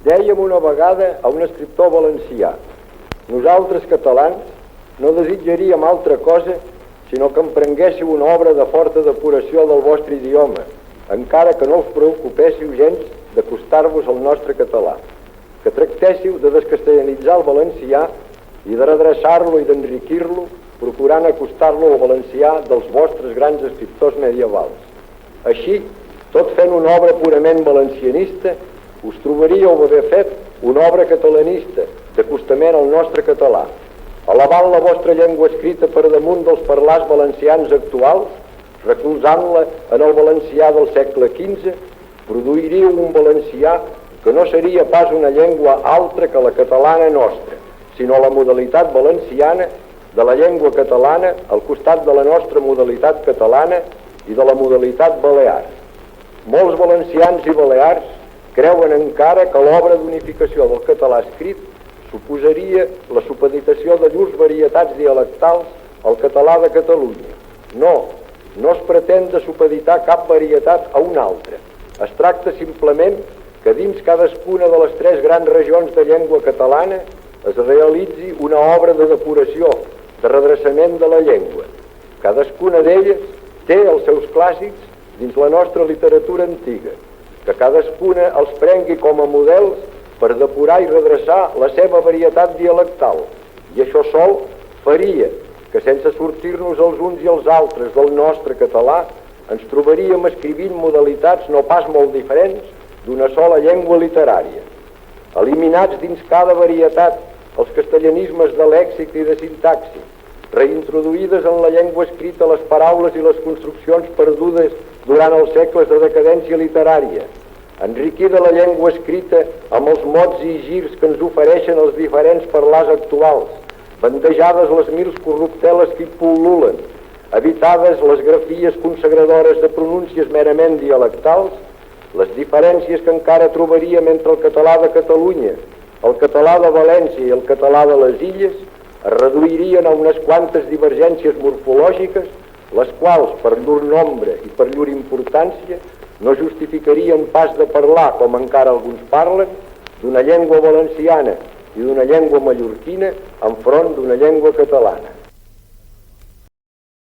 Dèiem una vegada a un escriptor valencià: nosaltres catalans no desitjaríem altra cosa sinó que emprenguéssiu una obra de forta depuració del vostre idioma, encara que no us preocupéssiu gens d'acostar-vos al nostre català, que tractéssiu de descastellanitzar el valencià i de redreçar-lo i d'enriquir-lo, procurant acostar-lo al valencià dels vostres grans escriptors medievals. Així, tot fent una obra purament valencianista, us trobaríeu d'haver fet una obra catalanista, d'acostament al nostre català, elevant la vostra llengua escrita per damunt dels parlars valencians actuals, recolzant-la en el valencià del segle XV, produiríeu un valencià que no seria pas una llengua altra que la catalana nostra, sinó la modalitat valenciana de la llengua catalana al costat de la nostra modalitat catalana i de la modalitat balear. Molts valencians i balears creuen encara que l'obra d'unificació del català escrit suposaria la supeditació de llurs varietats dialectals al català de Catalunya. No es pretén de supeditar cap varietat a una altra. Es tracta simplement que dins cadascuna de les tres grans regions de llengua catalana es realitzi una obra de depuració, de redreçament de la llengua. Cadascuna d'elles té els seus clàssics dins la nostra literatura antiga, que cadascuna els prengui com a models per depurar i redreçar la seva varietat dialectal, i això sol faria que, sense sortir-nos els uns i els altres del nostre català, ens trobaríem escrivint modalitats no pas molt diferents d'una sola llengua literària. Eliminats dins cada varietat els castellanismes de lèxic i de sintaxi, reintroduïdes en la llengua escrita les paraules i les construccions perdudes durant els segles de decadència literària, enriquida la llengua escrita amb els mots i girs que ens ofereixen els diferents parlars actuals, bandejades les mils corrupteles que hi pul·lulen, evitades les grafies consagradores de pronúncies merament dialectals, les diferències que encara trobaríem entre el català de Catalunya, el català de València i el català de les Illes es reduirien a unes quantes divergències morfològiques, les quals, per llur nombre i per llur importància, no justificarien pas de parlar, com encara alguns parlen, d'una llengua valenciana i d'una llengua mallorquina enfront d'una llengua catalana.